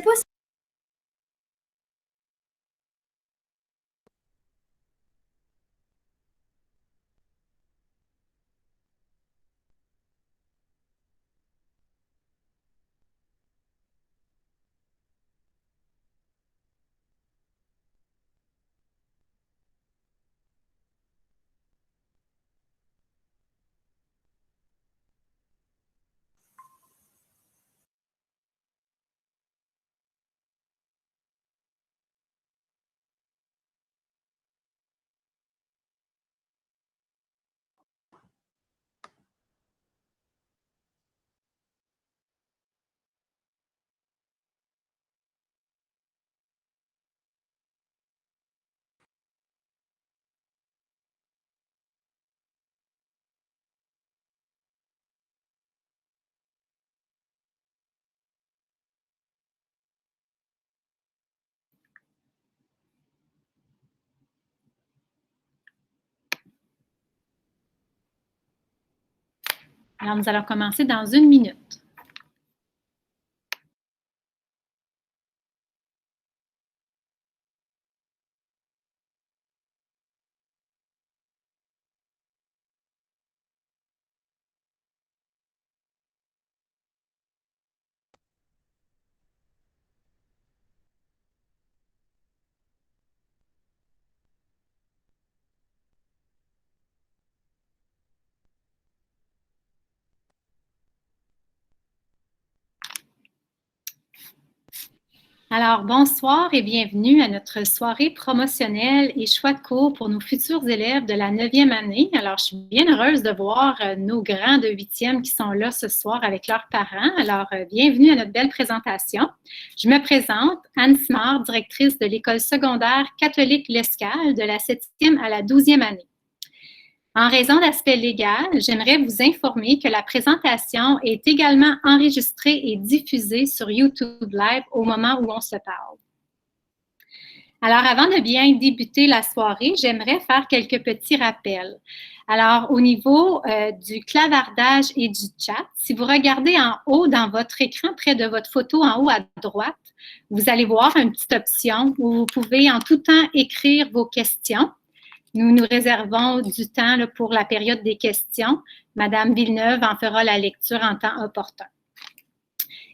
pas si Alors, nous allons commencer dans 1 minute. Alors, bonsoir et bienvenue à notre soirée promotionnelle et choix de cours pour nos futurs élèves de la 9e année. Alors, je suis bien heureuse de voir nos grands de 8e qui sont là ce soir avec leurs parents. Alors, bienvenue à notre belle présentation. Je me présente, Anne Simard, directrice de l'école secondaire catholique L'Escale de la 7e à la 12e année. En raison d'aspect légal, j'aimerais vous informer que la présentation est également enregistrée et diffusée sur YouTube Live au moment où on se parle. Alors, avant de bien débuter la soirée, j'aimerais faire quelques petits rappels. Alors, au niveau du clavardage et du chat, si vous regardez en haut dans votre écran, près de votre photo en haut à droite, vous allez voir une petite option où vous pouvez en tout temps écrire vos questions. Nous nous réservons du temps là, pour la période des questions. Madame Villeneuve en fera la lecture en temps opportun.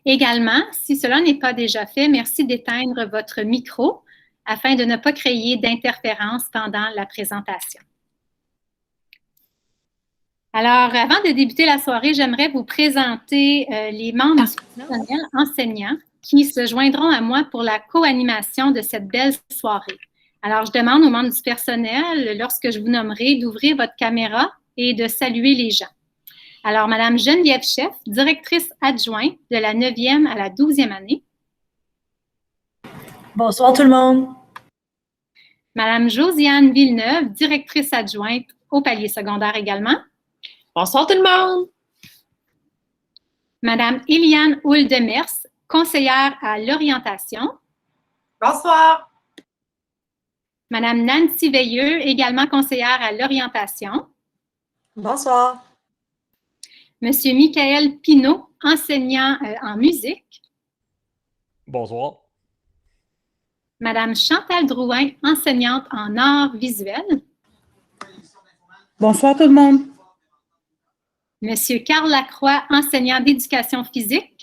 Également, si cela n'est pas déjà fait, merci d'éteindre votre micro afin de ne pas créer d'interférence pendant la présentation. Alors, avant de débuter la soirée, j'aimerais vous présenter les membres du personnel enseignant qui se joindront à moi pour la co-animation de cette belle soirée. Alors, je demande aux membres du personnel, lorsque je vous nommerai, d'ouvrir votre caméra et de saluer les gens. Alors, Madame Geneviève Chef, directrice adjointe de la 9e à la 12e année. Bonsoir tout le monde. Madame Josiane Villeneuve, directrice adjointe au palier secondaire également. Bonsoir tout le monde. Madame Eliane Houle-Demers, conseillère à l'orientation. Bonsoir. Madame Nancy Veilleux, également conseillère à l'orientation. Bonsoir. Monsieur Michael Pinault, enseignant en musique. Bonsoir. Madame Chantal Drouin, enseignante en arts visuels. Bonsoir tout le monde. Monsieur Carl Lacroix, enseignant d'éducation physique.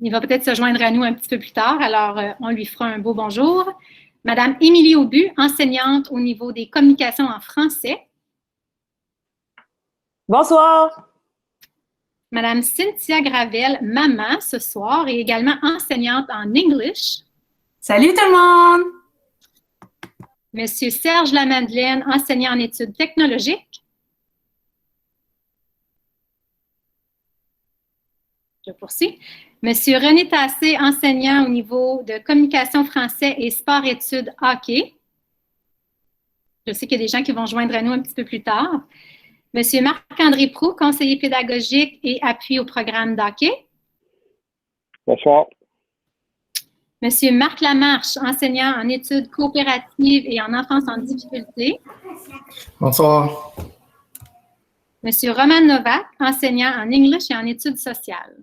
Il va peut-être se joindre à nous un petit peu plus tard, alors on lui fera un beau bonjour. Madame Émilie Aubu, enseignante au niveau des communications en français. Bonsoir. Madame Cynthia Gravel, maman ce soir et également enseignante en English. Salut tout le monde. Monsieur Serge Lamadeleine, enseignant en études technologiques. Je poursuis. Monsieur René Tassé, enseignant au niveau de communication français et sport-études hockey. Je sais qu'il y a des gens qui vont joindre à nous un petit peu plus tard. Monsieur Marc-André Proulx, conseiller pédagogique et appui au programme d'hockey. Bonsoir. Monsieur Marc Lamarche, enseignant en études coopératives et en enfance en difficulté. Bonsoir. M. Roman Novak, enseignant en English et en études sociales.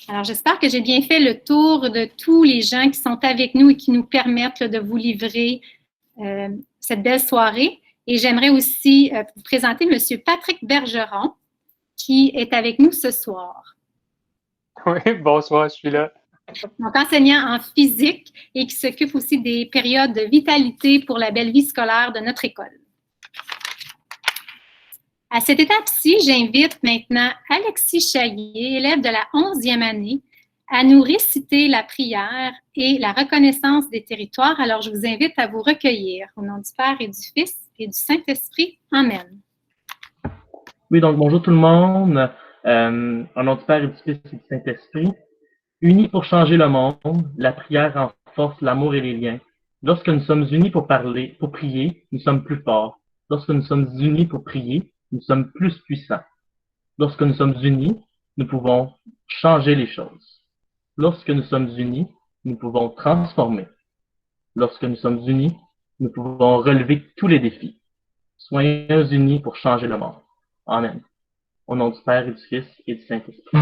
Alors, j'espère que j'ai bien fait le tour de tous les gens qui sont avec nous et qui nous permettent de vous livrer cette belle soirée. Et j'aimerais aussi vous présenter M. Patrick Bergeron, qui est avec nous ce soir. Oui, bonsoir, je suis là. Donc, enseignant en physique et qui s'occupe aussi des périodes de vitalité pour la belle vie scolaire de notre école. À cette étape-ci, j'invite maintenant Alexis Chaillet, élève de la 11e année, à nous réciter la prière et la reconnaissance des territoires. Alors, je vous invite à vous recueillir. Au nom du Père et du Fils et du Saint-Esprit. Amen. Oui, donc bonjour tout le monde. Au nom du Père et du Fils et du Saint-Esprit. Unis pour changer le monde, la prière renforce l'amour et les liens. Lorsque nous sommes unis pour prier, nous sommes plus forts. Lorsque nous sommes unis pour prier, nous sommes plus puissants. Lorsque nous sommes unis, nous pouvons changer les choses. Lorsque nous sommes unis, nous pouvons transformer. Lorsque nous sommes unis, nous pouvons relever tous les défis. Soyons unis pour changer le monde. Amen. Au nom du Père et du Fils et du Saint-Esprit.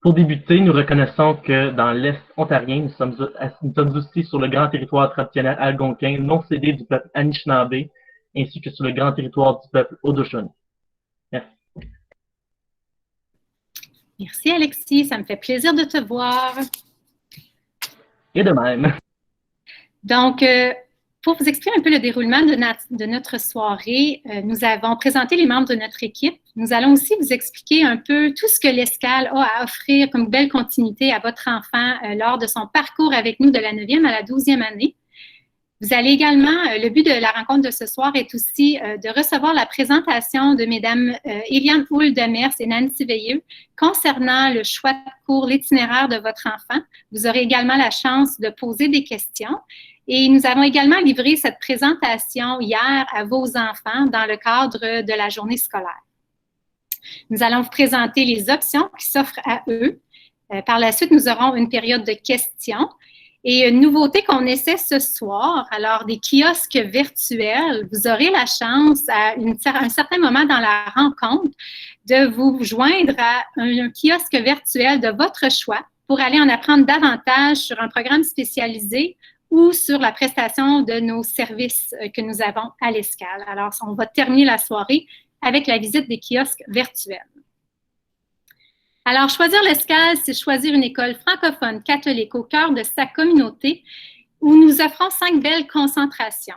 Pour débuter, nous reconnaissons que dans l'Est ontarien, nous sommes aussi sur le grand territoire traditionnel algonquin non cédé du peuple Anishinaabe, ainsi que sur le grand territoire du peuple Haudenosaunee. Merci. Merci Alexis, ça me fait plaisir de te voir. Et de même. Donc, pour vous expliquer un peu le déroulement de notre soirée, nous avons présenté les membres de notre équipe. Nous allons aussi vous expliquer un peu tout ce que l'Escale a à offrir comme belle continuité à votre enfant lors de son parcours avec nous de la 9e à la 12e année. Vous allez également, le but de la rencontre de ce soir est aussi de recevoir la présentation de Mesdames Eliane Houle-Demers et Nancy Veilleux concernant le choix de cours, l'itinéraire de votre enfant. Vous aurez également la chance de poser des questions. Et nous avons également livré cette présentation hier à vos enfants dans le cadre de la journée scolaire. Nous allons vous présenter les options qui s'offrent à eux. Par la suite, nous aurons une période de questions. Et une nouveauté qu'on essaie ce soir, alors des kiosques virtuels, vous aurez la chance à un certain moment dans la rencontre de vous joindre à un kiosque virtuel de votre choix pour aller en apprendre davantage sur un programme spécialisé ou sur la prestation de nos services que nous avons à l'Escale. Alors, on va terminer la soirée avec la visite des kiosques virtuels. Alors, choisir l'Escale, c'est choisir une école francophone catholique au cœur de sa communauté où nous offrons 5 belles concentrations.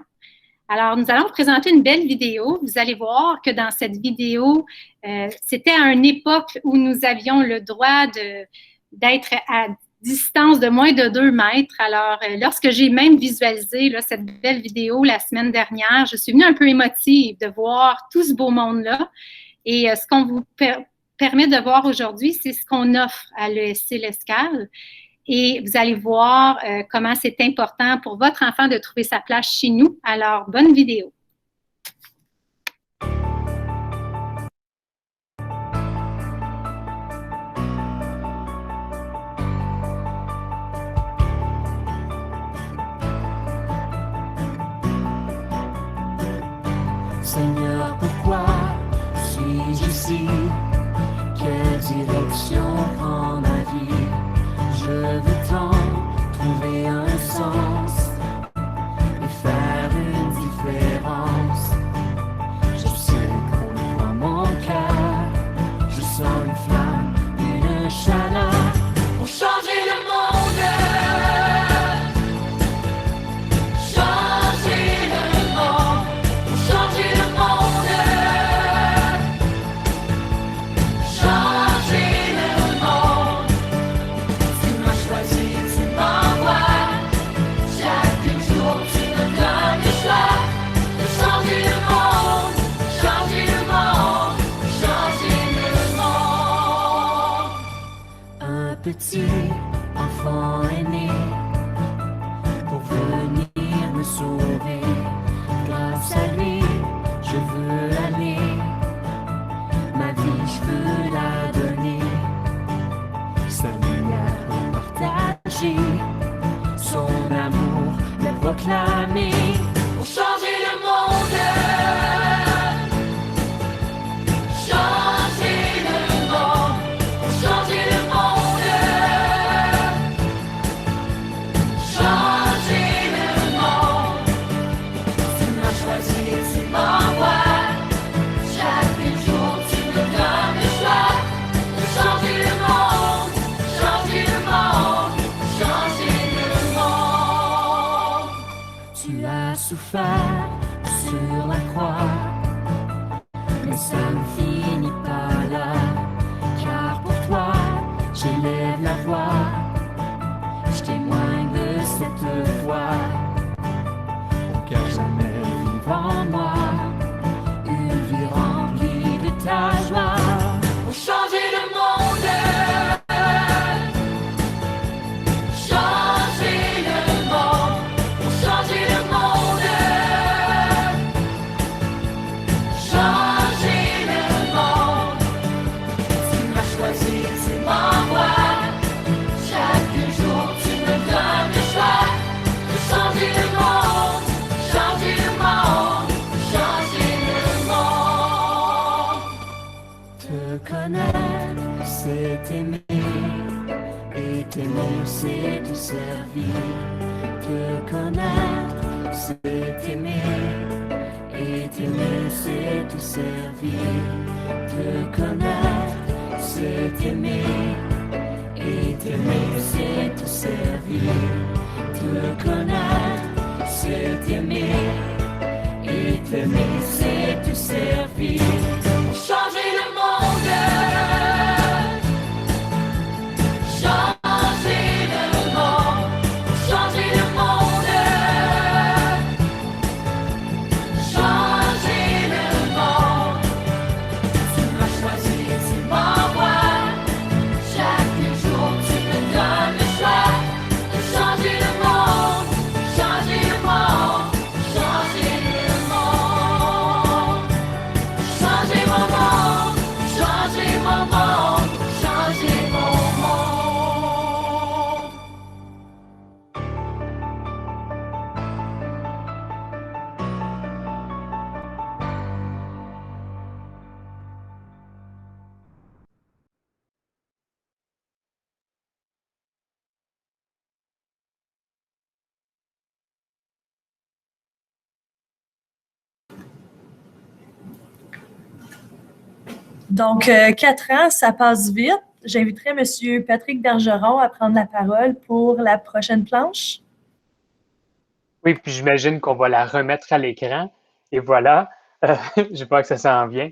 Alors, nous allons vous présenter une belle vidéo. Vous allez voir que dans cette vidéo, c'était à une époque où nous avions le droit d'être à distance de moins de 2 mètres. Alors, lorsque j'ai même visualisé cette belle vidéo la semaine dernière, je suis venue un peu émotive de voir tout ce beau monde-là. Et ce qu'on vous permet de voir aujourd'hui, c'est ce qu'on offre à l'ESC L'Escale. Et vous allez voir comment c'est important pour votre enfant de trouver sa place chez nous. Alors, bonne vidéo. Seigneur, pourquoi suis-je ici? Quelle direction prend ma vie? Je veux tant trouver un sens et faire une différence. Je sais qu'au fond de mon cœur, je sens une flamme, une chaleur pour changer le monde. proclamer pour changer le monde. Changer le monde, pour changer le monde. Changer le monde. Tu m'as choisi, tu m'envoies. Chaque jour tu me donnes le choix de changer le monde, changer le monde, changer le monde. Tu as souffert sur la croix, mais ça ne finit pas là, car pour toi j'élève la voix, je témoigne de cette foi, pour qu'à jamais vive en moi une vie remplie de ta joie. Pour changer le monde, changer le monde, pour changer le monde, changer le monde. Tu m'as choisi, tu m'envoies. Chaque jour tu me donnes le choix de changer le monde, changer le monde, changer le monde. Te connaître, c'est t'aimer, et t'aimer, c'est te servir. Te connaître, c'est t'aimer, et t'aimer, c'est te servir. Te connaître, c'est t'aimer, et t'aimer, c'est te servir. Te connaître, c'est t'aimer, et t'aimer, c'est te servir. Pour changer le monde, changer le monde, pour changer le monde, changer le monde. Tu m'as choisi, tu m'envoies. Chaque jour tu me donnes le choix de changer le monde, changer le monde, changer le monde. Changer mon monde, changer mon monde, changer mon monde. Donc, 4 ans, ça passe vite. J'inviterai M. Patrick Bergeron à prendre la parole pour la prochaine planche. Oui, puis j'imagine qu'on va la remettre à l'écran. Et voilà, je vois que ça s'en vient.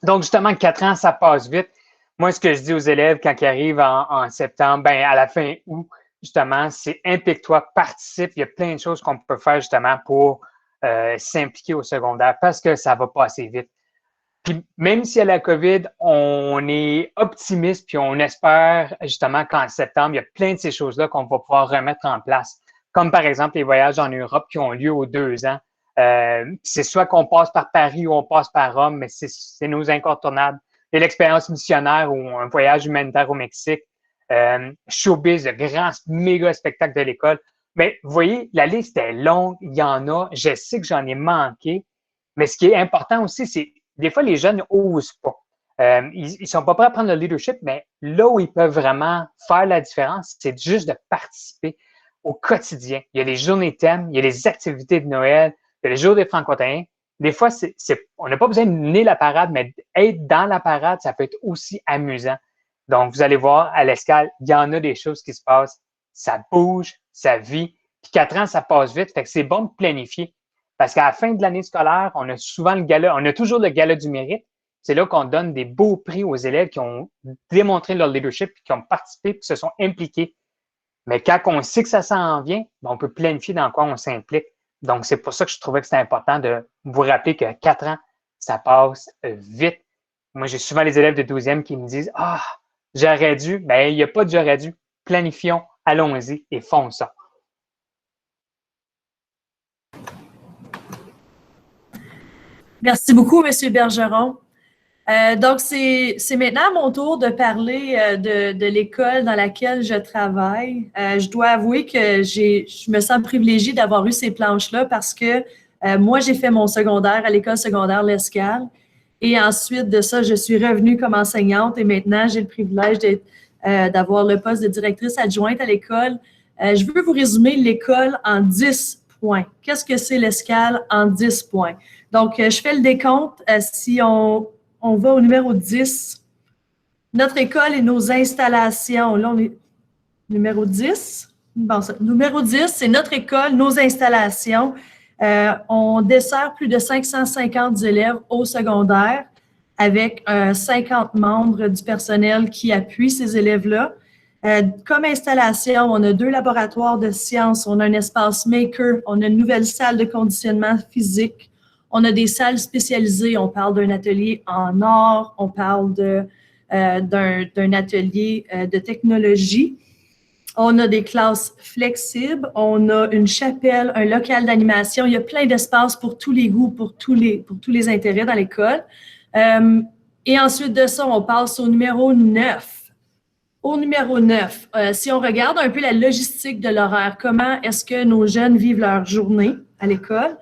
Donc, justement, 4 ans, ça passe vite. Moi, ce que je dis aux élèves quand ils arrivent en septembre, ben à la fin août, justement, c'est implique-toi, participe. Il y a plein de choses qu'on peut faire justement pour s'impliquer au secondaire parce que ça va passer vite. Puis même s'il y a la COVID, on est optimiste puis on espère justement qu'en septembre, il y a plein de ces choses-là qu'on va pouvoir remettre en place. Comme par exemple les voyages en Europe qui ont lieu aux 2 ans. C'est soit qu'on passe par Paris ou on passe par Rome, mais c'est nos incontournables. Il y a l'expérience missionnaire ou un voyage humanitaire au Mexique. Showbiz, le grand méga spectacle de l'école. Mais vous voyez, la liste est longue, il y en a. Je sais que j'en ai manqué. Mais ce qui est important aussi, c'est des fois, les jeunes n'osent pas. Ils sont pas prêts à prendre le leadership, mais là où ils peuvent vraiment faire la différence, c'est juste de participer au quotidien. Il y a les journées thèmes, il y a les activités de Noël, il y a les jours des Franco-Ontariens. Des fois, on n'a pas besoin de mener la parade, mais être dans la parade, ça peut être aussi amusant. Donc, vous allez voir, à l'escale, il y en a des choses qui se passent. Ça bouge, ça vit. Puis 4 ans, ça passe vite. Fait que c'est bon de planifier. Parce qu'à la fin de l'année scolaire, on a souvent le gala, on a toujours le gala du mérite. C'est là qu'on donne des beaux prix aux élèves qui ont démontré leur leadership, qui ont participé, qui se sont impliqués. Mais quand on sait que ça s'en vient, on peut planifier dans quoi on s'implique. Donc, c'est pour ça que je trouvais que c'était important de vous rappeler que 4 ans, ça passe vite. Moi, j'ai souvent les élèves de 12e qui me disent « Ah, j'aurais dû. » Ben, il n'y a pas de « j'aurais dû ». Planifions, allons-y et fonçons. Merci beaucoup, M. Bergeron. Donc, c'est maintenant à mon tour de parler de l'école dans laquelle je travaille. Je dois avouer que je me sens privilégiée d'avoir eu ces planches-là parce que moi, j'ai fait mon secondaire à l'école secondaire L'Escale. Et ensuite de ça, je suis revenue comme enseignante et maintenant, j'ai le privilège d'avoir le poste de directrice adjointe à l'école. Je veux vous résumer l'école en 10 points. Qu'est-ce que c'est l'Escale en 10 points? Donc, je fais le décompte. Si on va au numéro 10. Notre école et nos installations. Là, on est numéro 10. Bon, numéro 10, c'est notre école, nos installations. On dessert plus de 550 élèves au secondaire avec 50 membres du personnel qui appuient ces élèves-là. Comme installation, on a 2 laboratoires de sciences, on a un espace maker, on a une nouvelle salle de conditionnement physique. On a des salles spécialisées. On parle d'un atelier en art, on parle d'un atelier de technologie. On a des classes flexibles, on a une chapelle, un local d'animation. Il y a plein d'espace pour tous les goûts, pour tous les intérêts dans l'école. Et ensuite de ça, on passe au numéro 9. Au numéro 9, si on regarde un peu la logistique de l'horaire, comment est-ce que nos jeunes vivent leur journée à l'école?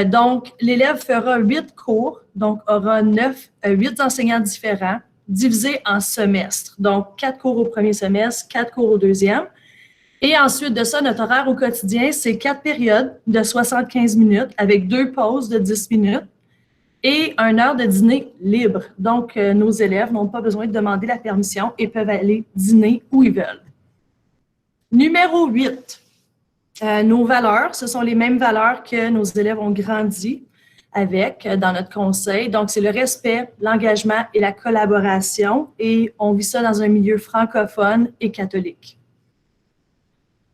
Donc, l'élève fera 8 cours, donc aura 8 enseignants différents, divisés en semestres. Donc, 4 cours au premier semestre, 4 cours au deuxième. Et ensuite de ça, notre horaire au quotidien, c'est 4 périodes de 75 minutes avec 2 pauses de 10 minutes et 1 heure de dîner libre. Donc, nos élèves n'ont pas besoin de demander la permission et peuvent aller dîner où ils veulent. Numéro 8. Nos valeurs, ce sont les mêmes valeurs que nos élèves ont grandi avec dans notre conseil. Donc, c'est le respect, l'engagement et la collaboration. Et on vit ça dans un milieu francophone et catholique.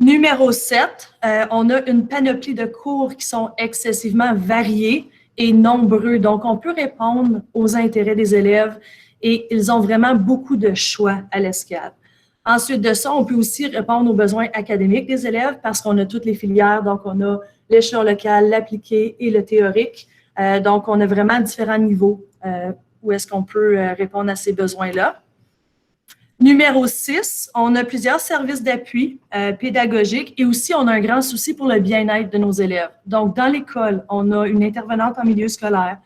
Numéro 7, on a une panoplie de cours qui sont excessivement variés et nombreux. Donc, on peut répondre aux intérêts des élèves et ils ont vraiment beaucoup de choix à l'Escale. Ensuite de ça, on peut aussi répondre aux besoins académiques des élèves parce qu'on a toutes les filières. Donc, on a l'échelon local, l'appliqué et le théorique. Donc, on a vraiment différents niveaux où est-ce qu'on peut répondre à ces besoins-là. Numéro 6, on a plusieurs services d'appui pédagogiques et aussi on a un grand souci pour le bien-être de nos élèves. Donc, dans l'école, on a une intervenante en milieu scolaire,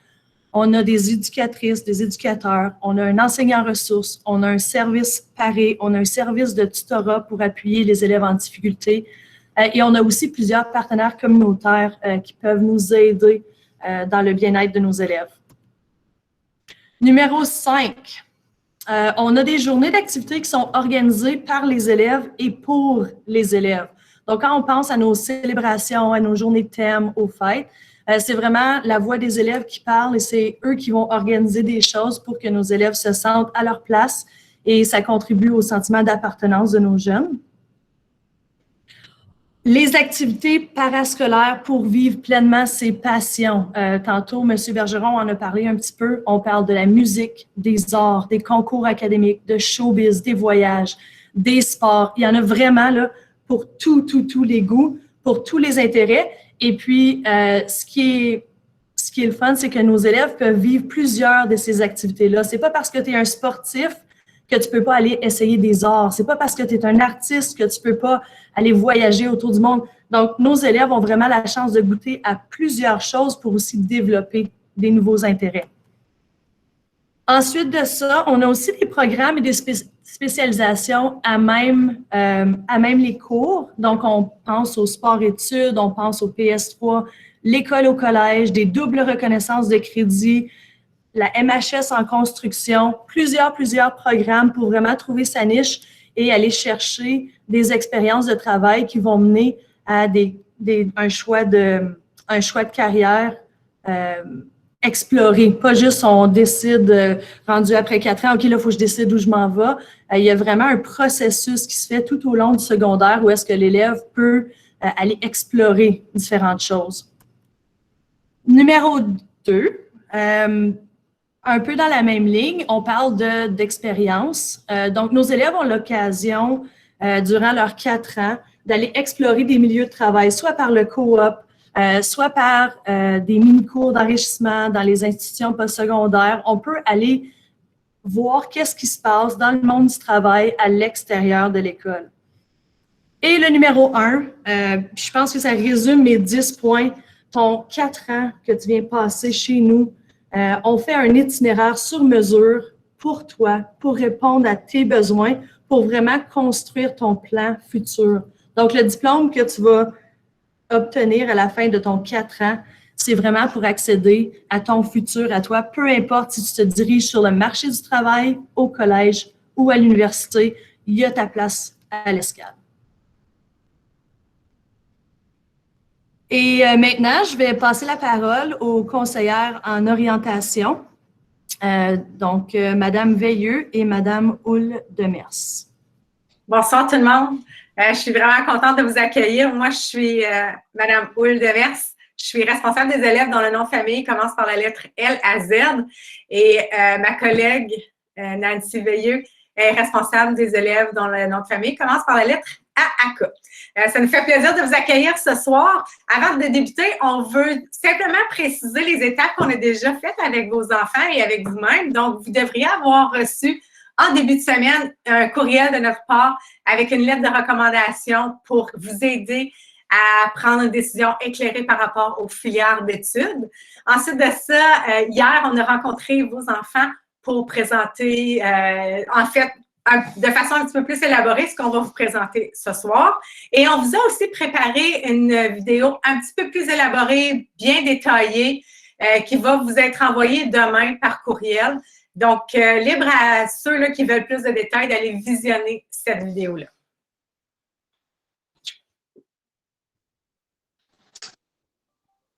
on a des éducatrices, des éducateurs, on a un enseignant ressources, on a un service paré, on a un service de tutorat pour appuyer les élèves en difficulté et on a aussi plusieurs partenaires communautaires qui peuvent nous aider dans le bien-être de nos élèves. Numéro 5, on a des journées d'activités qui sont organisées par les élèves et pour les élèves. Donc, quand on pense à nos célébrations, à nos journées de thème, aux fêtes, c'est vraiment la voix des élèves qui parle et c'est eux qui vont organiser des choses pour que nos élèves se sentent à leur place et ça contribue au sentiment d'appartenance de nos jeunes. Les activités parascolaires pour vivre pleinement ses passions. Tantôt, M. Bergeron en a parlé un petit peu. On parle de la musique, des arts, des concours académiques, de showbiz, des voyages, des sports. Il y en a vraiment là, pour tous les goûts, pour tous les intérêts. Et puis, ce qui est le fun, c'est que nos élèves peuvent vivre plusieurs de ces activités-là. C'est pas parce que tu es un sportif que tu peux pas aller essayer des arts. C'est pas parce que tu es un artiste que tu peux pas aller voyager autour du monde. Donc, nos élèves ont vraiment la chance de goûter à plusieurs choses pour aussi développer des nouveaux intérêts. Ensuite de ça, on a aussi des programmes et des spécialisations à même les cours. Donc, on pense au sport-études, on pense au PS3, l'école au collège, des doubles reconnaissances de crédit, la MHS en construction, plusieurs programmes pour vraiment trouver sa niche et aller chercher des expériences de travail qui vont mener à un choix de carrière exploré. Pas juste on décide, rendu après 4 ans, OK, là, il faut que je décide où je m'en vais. Il y a vraiment un processus qui se fait tout au long du secondaire où est-ce que l'élève peut aller explorer différentes choses. Numéro 2, un peu dans la même ligne, on parle d'expérience. Donc, nos élèves ont l'occasion, durant leurs 4 ans, d'aller explorer des milieux de travail, soit par le coop, soit par des mini-cours d'enrichissement dans les institutions postsecondaires. On peut aller voir qu'est-ce qui se passe dans le monde du travail à l'extérieur de l'école. Et le numéro 1, je pense que ça résume mes 10 points. Ton 4 ans que tu viens passer chez nous, on fait un itinéraire sur mesure pour toi, pour répondre à tes besoins, pour vraiment construire ton plan futur. Donc, le diplôme que tu vas obtenir à la fin de ton 4 ans, c'est vraiment pour accéder à ton futur, à toi, peu importe si tu te diriges sur le marché du travail, au collège ou à l'université, il y a ta place à l'Escale. Et maintenant, je vais passer la parole aux conseillères en orientation, Madame Veilleux et Madame Houle Demers. Bonsoir tout le monde. Je suis vraiment contente de vous accueillir. Moi, je suis Madame Houle Demers. Je suis responsable des élèves dont le nom de famille commence par la lettre L à Z. Et ma collègue Nancy Veilleux est responsable des élèves dont le nom de famille commence par la lettre A à K. Ça nous fait plaisir de vous accueillir ce soir. Avant de débuter, on veut simplement préciser les étapes qu'on a déjà faites avec vos enfants et avec vous-même. Donc, vous devriez avoir reçu en début de semaine un courriel de notre part avec une lettre de recommandation pour vous aider à prendre une décision éclairée par rapport aux filières d'études. Ensuite de ça, hier, on a rencontré vos enfants pour présenter, de façon un petit peu plus élaborée, ce qu'on va vous présenter ce soir. Et on vous a aussi préparé une vidéo un petit peu plus élaborée, bien détaillée, qui va vous être envoyée demain par courriel. Donc, libre à ceux là, qui veulent plus de détails d'aller visionner cette vidéo-là.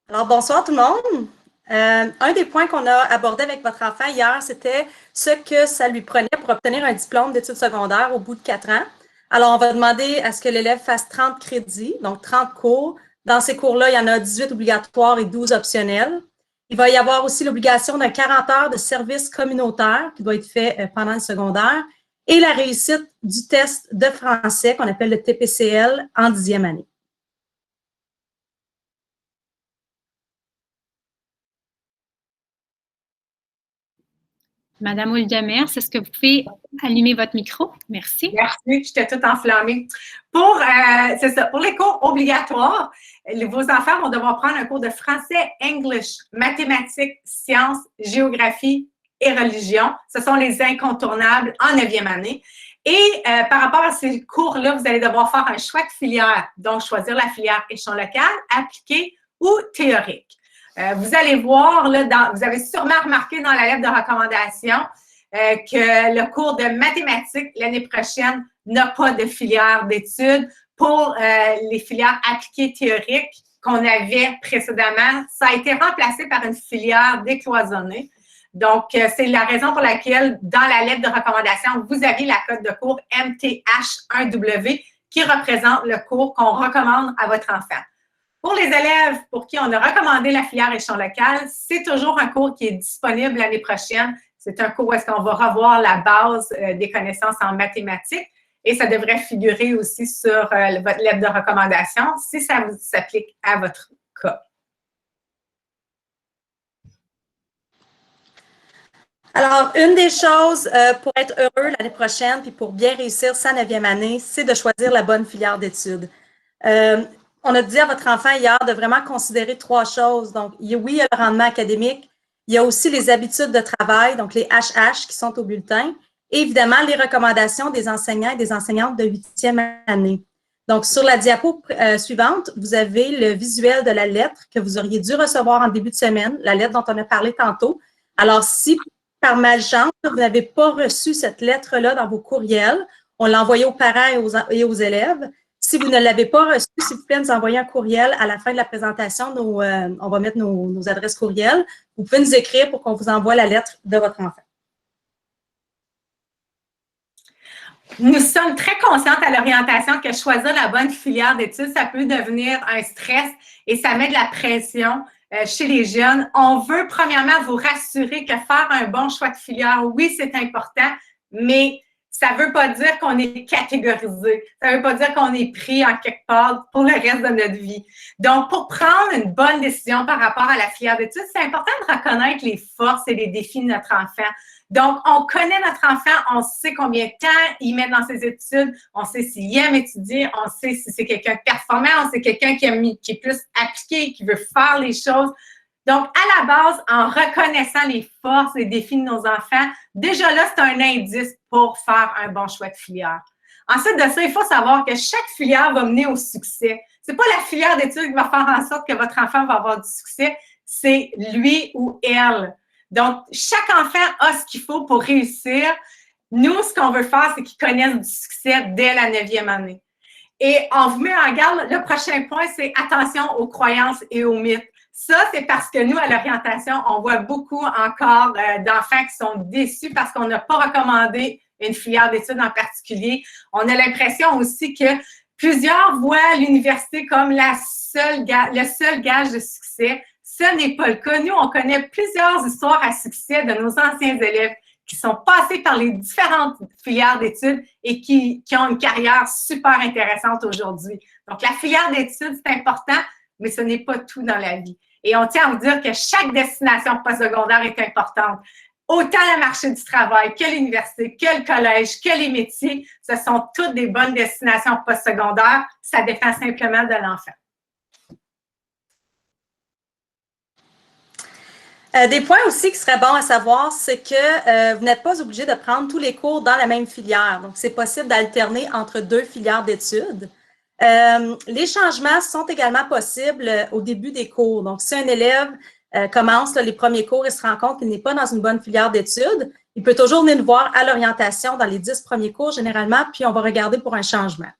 Alors, bonsoir tout le monde. Un des points qu'on a abordé avec votre enfant hier, c'était ce que ça lui prenait pour obtenir un diplôme d'études secondaires au bout de 4 ans. Alors, on va demander à ce que l'élève fasse 30 crédits, donc 30 cours. Dans ces cours-là, il y en a 18 obligatoires et 12 optionnels. Il va y avoir aussi l'obligation d'un 40 heures de service communautaire qui doit être fait pendant le secondaire et la réussite du test de français qu'on appelle le TPCL en 10e année. Madame Houle Demers, est-ce que vous pouvez allumer votre micro? Merci. Merci, j'étais toute enflammée. C'est ça, pour les cours obligatoires, vos enfants vont devoir prendre un cours de français, English, mathématiques, sciences, géographie et religion. Ce sont les incontournables en 9e année. Et par rapport à ces cours-là, vous allez devoir faire un choix de filière, donc choisir la filière échelon local, appliqué ou théorique. Vous allez voir, là, vous avez sûrement remarqué dans la lettre de recommandation que le cours de mathématiques l'année prochaine n'a pas de filière d'études. Pour les filières appliquées théoriques qu'on avait précédemment, ça a été remplacé par une filière décloisonnée. Donc, c'est la raison pour laquelle, dans la lettre de recommandation, vous avez la cote de cours MTH1W qui représente le cours qu'on recommande à votre enfant. Pour les élèves pour qui on a recommandé la filière échelon local, c'est toujours un cours qui est disponible l'année prochaine. C'est un cours où est-ce qu'on va revoir la base des connaissances en mathématiques et ça devrait figurer aussi sur votre lettre de recommandation si ça s'applique à votre cas. Alors, une des choses pour être heureux l'année prochaine puis pour bien réussir sa 9e année, c'est de choisir la bonne filière d'études. On a dit à votre enfant hier de vraiment considérer 3 choses. Donc, oui, il y a le rendement académique, il y a aussi les habitudes de travail, donc les HH qui sont au bulletin, et évidemment, les recommandations des enseignants et des enseignantes de 8e année. Donc, sur la diapo suivante, vous avez le visuel de la lettre que vous auriez dû recevoir en début de semaine, la lettre dont on a parlé tantôt. Alors, si par malchance, vous n'avez pas reçu cette lettre-là dans vos courriels, on l'a envoyée aux parents et aux élèves. Si vous ne l'avez pas reçu, s'il vous plaît, nous envoyer un courriel à la fin de la présentation. On va mettre nos adresses courriel. Vous pouvez nous écrire pour qu'on vous envoie la lettre de votre enfant. Nous sommes très conscientes à l'orientation que choisir la bonne filière d'études, ça peut devenir un stress et ça met de la pression chez les jeunes. On veut premièrement vous rassurer que faire un bon choix de filière, oui, c'est important, mais ça ne veut pas dire qu'on est catégorisé. Ça ne veut pas dire qu'on est pris en quelque part pour le reste de notre vie. Donc, pour prendre une bonne décision par rapport à la filière d'études, c'est important de reconnaître les forces et les défis de notre enfant. Donc, on connaît notre enfant, on sait combien de temps il met dans ses études, on sait s'il aime étudier, on sait si c'est quelqu'un de performant, on sait quelqu'un qui est plus appliqué, qui veut faire les choses. Donc, à la base, en reconnaissant les forces et défis de nos enfants, déjà là, c'est un indice pour faire un bon choix de filière. Ensuite de ça, il faut savoir que chaque filière va mener au succès. C'est pas la filière d'études qui va faire en sorte que votre enfant va avoir du succès, c'est lui ou elle. Donc, chaque enfant a ce qu'il faut pour réussir. Nous, ce qu'on veut faire, c'est qu'ils connaissent du succès dès la 9e année. Et on vous met en garde, le prochain point, c'est attention aux croyances et aux mythes. Ça, c'est parce que nous, à l'orientation, on voit beaucoup encore d'enfants qui sont déçus parce qu'on n'a pas recommandé une filière d'études en particulier. On a l'impression aussi que plusieurs voient l'université comme le seul gage de succès. Ce n'est pas le cas. Nous, on connaît plusieurs histoires à succès de nos anciens élèves qui sont passés par les différentes filières d'études et qui ont une carrière super intéressante aujourd'hui. Donc, la filière d'études, c'est important, mais ce n'est pas tout dans la vie. Et on tient à vous dire que chaque destination postsecondaire est importante. Autant le marché du travail que l'université, que le collège, que les métiers, ce sont toutes des bonnes destinations postsecondaires. Ça dépend simplement de l'enfant. Des points aussi qui seraient bons à savoir, c'est que vous n'êtes pas obligé de prendre tous les cours dans la même filière. Donc, c'est possible d'alterner entre 2 filières d'études. Les changements sont également possibles au début des cours. Donc, si un élève commence les premiers cours et se rend compte qu'il n'est pas dans une bonne filière d'études, il peut toujours venir nous voir à l'orientation dans les 10 premiers cours généralement, puis on va regarder pour un changement.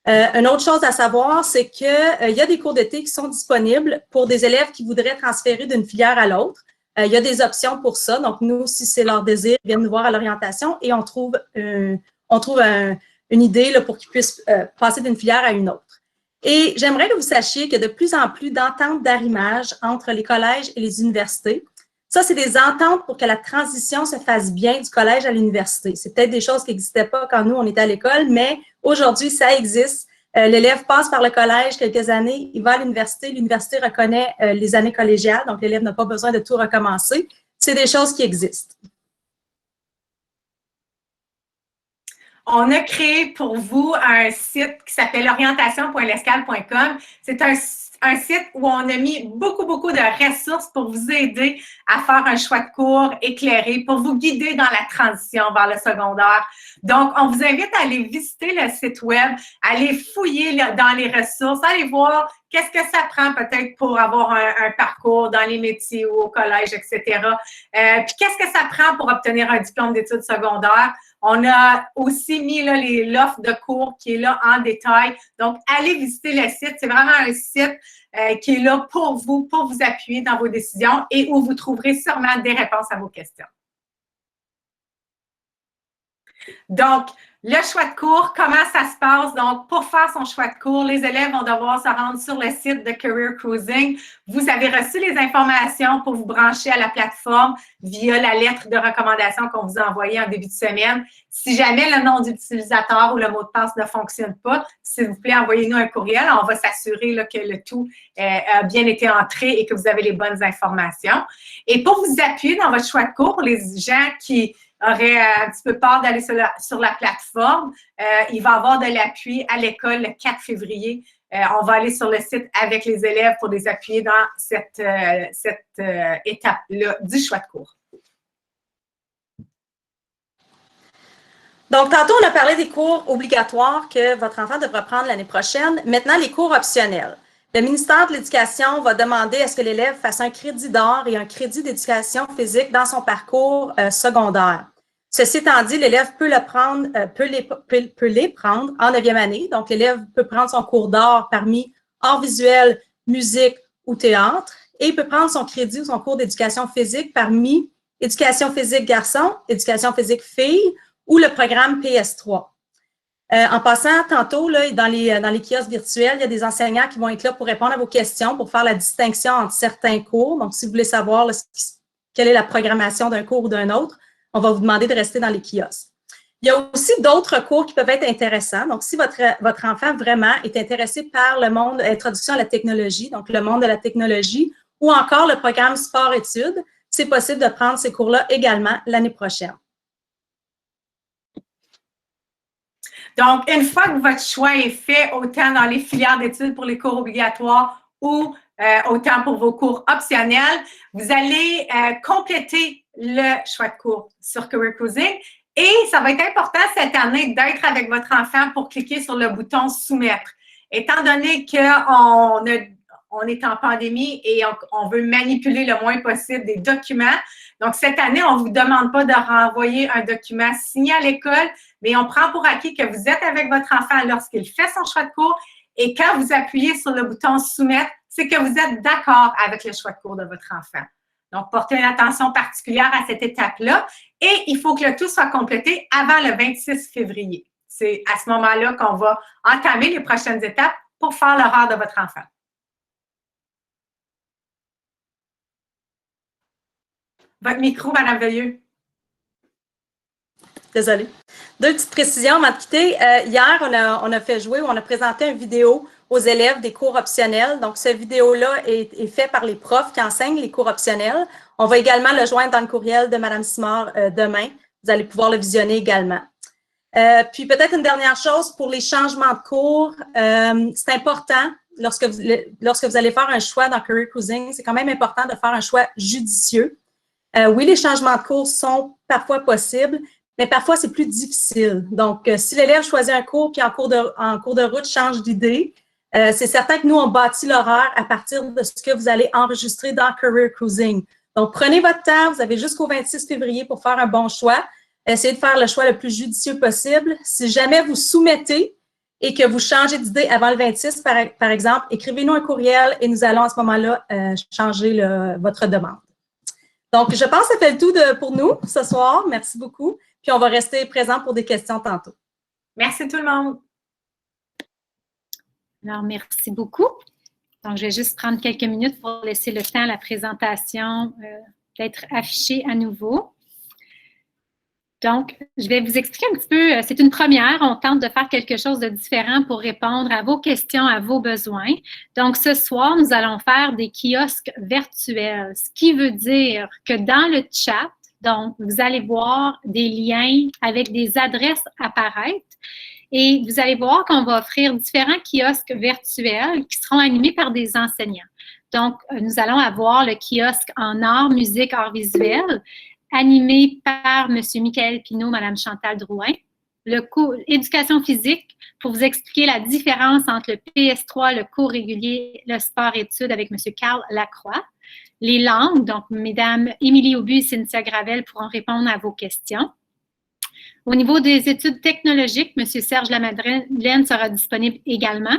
Une autre chose à savoir, c'est qu'il y a des cours d'été qui sont disponibles pour des élèves qui voudraient transférer d'une filière à l'autre. Il y a des options pour ça. Donc, nous, si c'est leur désir, ils viennent nous voir à l'orientation et on trouve une idée là, pour qu'ils puissent passer d'une filière à une autre. Et j'aimerais que vous sachiez qu'il y a de plus en plus d'ententes d'arrimage entre les collèges et les universités. Ça, c'est des ententes pour que la transition se fasse bien du collège à l'université. C'est peut-être des choses qui n'existaient pas quand nous, on était à l'école, mais aujourd'hui, ça existe. L'élève passe par le collège quelques années, il va à l'université reconnaît les années collégiales, donc l'élève n'a pas besoin de tout recommencer. C'est des choses qui existent. On a créé pour vous un site qui s'appelle orientation.lescale.com. C'est un site où on a mis beaucoup de ressources pour vous aider à faire un choix de cours éclairé, pour vous guider dans la transition vers le secondaire. Donc, on vous invite à aller visiter le site web, aller fouiller dans les ressources, aller voir qu'est-ce que ça prend peut-être pour avoir un parcours dans les métiers ou au collège, etc. Puis, qu'est-ce que ça prend pour obtenir un diplôme d'études secondaires? On a aussi mis l'offre de cours qui est là en détail. Donc, allez visiter le site. C'est vraiment un site qui est là pour vous appuyer dans vos décisions et où vous trouverez sûrement des réponses à vos questions. Donc, le choix de cours, comment ça se passe? Donc, pour faire son choix de cours, les élèves vont devoir se rendre sur le site de Career Cruising. Vous avez reçu les informations pour vous brancher à la plateforme via la lettre de recommandation qu'on vous a envoyée en début de semaine. Si jamais le nom d'utilisateur ou le mot de passe ne fonctionne pas, s'il vous plaît, envoyez-nous un courriel. On va s'assurer que le tout a bien été entré et que vous avez les bonnes informations. Et pour vous appuyer dans votre choix de cours, pour les gens qui aurait un petit peu peur d'aller sur la plateforme. Il va y avoir de l'appui à l'école le 4 février. On va aller sur le site avec les élèves pour les appuyer dans cette étape-là du choix de cours. Donc, tantôt, on a parlé des cours obligatoires que votre enfant devra prendre l'année prochaine. Maintenant, les cours optionnels. Le ministère de l'Éducation va demander à ce que l'élève fasse un crédit d'art et un crédit d'éducation physique dans son parcours secondaire. Ceci étant dit, l'élève peut les prendre en 9e année. Donc, l'élève peut prendre son cours d'art parmi art visuel, musique ou théâtre et il peut prendre son crédit ou son cours d'éducation physique parmi éducation physique garçon, éducation physique fille ou le programme PS3. En passant, tantôt, là, dans les kiosques virtuels, il y a des enseignants qui vont être là pour répondre à vos questions, pour faire la distinction entre certains cours. Donc, si vous voulez savoir quelle est la programmation d'un cours ou d'un autre, on va vous demander de rester dans les kiosques. Il y a aussi d'autres cours qui peuvent être intéressants. Donc, si votre enfant vraiment est intéressé par le monde, introduction à la technologie, donc le monde de la technologie, ou encore le programme sport-études, c'est possible de prendre ces cours-là également l'année prochaine. Donc, une fois que votre choix est fait, autant dans les filières d'études pour les cours obligatoires ou autant pour vos cours optionnels, vous allez compléter le choix de cours sur Career Cruising. Et ça va être important cette année d'être avec votre enfant pour cliquer sur le bouton « Soumettre ». Étant donné qu'on est en pandémie et on veut manipuler le moins possible des documents, donc cette année, on ne vous demande pas de renvoyer un document signé à l'école, mais on prend pour acquis que vous êtes avec votre enfant lorsqu'il fait son choix de cours et quand vous appuyez sur le bouton « Soumettre », c'est que vous êtes d'accord avec le choix de cours de votre enfant. Donc, portez une attention particulière à cette étape-là et il faut que le tout soit complété avant le 26 février. C'est à ce moment-là qu'on va entamer les prochaines étapes pour faire l'horaire de votre enfant. Votre micro, Mme Veilleux. Désolée. Deux petites précisions avant de quitter. Hier, on a fait jouer ou on a présenté une vidéo aux élèves des cours optionnels. Donc, cette vidéo-là est faite par les profs qui enseignent les cours optionnels. On va également le joindre dans le courriel de Mme Simard demain. Vous allez pouvoir le visionner également. Puis, peut-être une dernière chose pour les changements de cours. C'est important, lorsque vous allez faire un choix dans Career Cruising, c'est quand même important de faire un choix judicieux. Oui, les changements de cours sont parfois possibles, mais parfois, c'est plus difficile. Donc, si l'élève choisit un cours puis en cours de route change d'idée, c'est certain que nous, on bâtit l'horaire à partir de ce que vous allez enregistrer dans Career Cruising. Donc, prenez votre temps. Vous avez jusqu'au 26 février pour faire un bon choix. Essayez de faire le choix le plus judicieux possible. Si jamais vous soumettez et que vous changez d'idée avant le 26, par exemple, écrivez-nous un courriel et nous allons à ce moment-là changer votre demande. Donc, je pense que ça fait le tout pour nous ce soir. Merci beaucoup. Puis, on va rester présent pour des questions tantôt. Merci tout le monde. Alors, merci beaucoup. Donc, je vais juste prendre quelques minutes pour laisser le temps à la présentation d'être affichée à nouveau. Donc, je vais vous expliquer un petit peu, c'est une première, on tente de faire quelque chose de différent pour répondre à vos questions, à vos besoins. Donc, ce soir, nous allons faire des kiosques virtuels, ce qui veut dire que dans le chat, donc, vous allez voir des liens avec des adresses apparaître et vous allez voir qu'on va offrir différents kiosques virtuels qui seront animés par des enseignants. Donc, nous allons avoir le kiosque en art, musique, art visuel, animé par M. Michael Pinault, Mme Chantal Drouin. Le cours éducation physique pour vous expliquer la différence entre le PS3, le cours régulier, le sport-études avec M. Carl Lacroix. Les langues, donc Mesdames Émilie Aubu et Cynthia Gravel pourront répondre à vos questions. Au niveau des études technologiques, M. Serge Lamadeleine sera disponible également.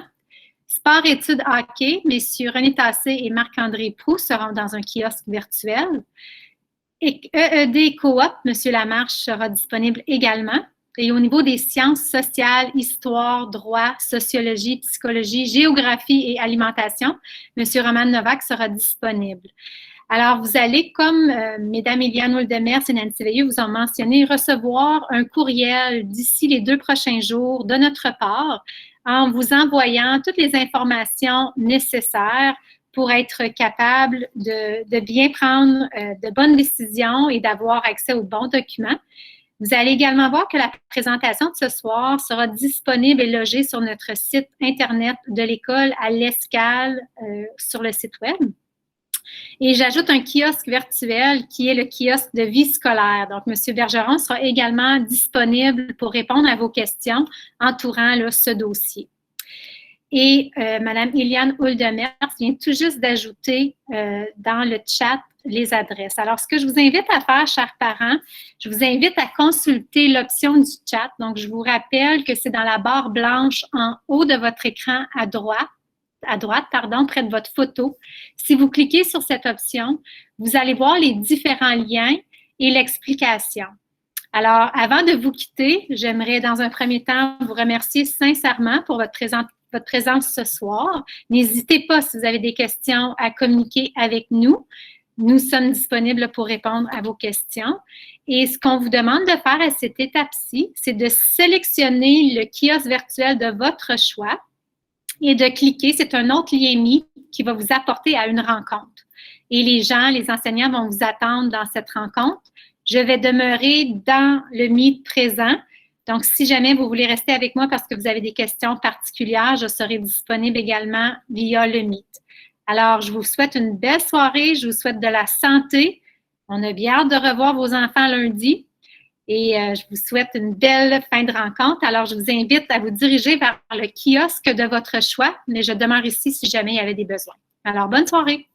Sport-études hockey, M. René Tassé et Marc-André Proux seront dans un kiosque virtuel. EED Coop, M. Lamarche sera disponible également. Et au niveau des sciences sociales, histoire, droit, sociologie, psychologie, géographie et alimentation, M. Roman Novak sera disponible. Alors, vous allez, comme Mesdames Eliane Oldemers et Nancy Veilleux vous ont mentionné, recevoir un courriel d'ici les 2 prochains jours de notre part en vous envoyant toutes les informations nécessaires pour être capable de bien prendre de bonnes décisions et d'avoir accès aux bons documents. Vous allez également voir que la présentation de ce soir sera disponible et logée sur notre site Internet de l'école à l'escale sur le site Web. Et j'ajoute un kiosque virtuel qui est le kiosque de vie scolaire. Donc, M. Bergeron sera également disponible pour répondre à vos questions entourant là, ce dossier. Et Mme Eliane Oldemers vient tout juste d'ajouter dans le chat les adresses. Alors, ce que je vous invite à faire, chers parents, je vous invite à consulter l'option du chat. Donc, je vous rappelle que c'est dans la barre blanche en haut de votre écran à droite, près de votre photo. Si vous cliquez sur cette option, vous allez voir les différents liens et l'explication. Alors, avant de vous quitter, j'aimerais dans un premier temps vous remercier sincèrement pour votre présence ce soir. N'hésitez pas, si vous avez des questions, à communiquer avec nous. nous sommes disponibles pour répondre à vos questions. Et ce qu'on vous demande de faire à cette étape-ci, c'est de sélectionner le kiosque virtuel de votre choix et de cliquer. C'est un autre lien Meet qui va vous apporter à une rencontre. Et les gens, les enseignants vont vous attendre dans cette rencontre. Je vais demeurer dans le Meet présent. Donc, si jamais vous voulez rester avec moi parce que vous avez des questions particulières, je serai disponible également via le Meet. Alors, je vous souhaite une belle soirée. Je vous souhaite de la santé. On a bien hâte de revoir vos enfants lundi. Et je vous souhaite une belle fin de rencontre. Alors, je vous invite à vous diriger vers le kiosque de votre choix, mais je demeure ici si jamais il y avait des besoins. Alors, bonne soirée.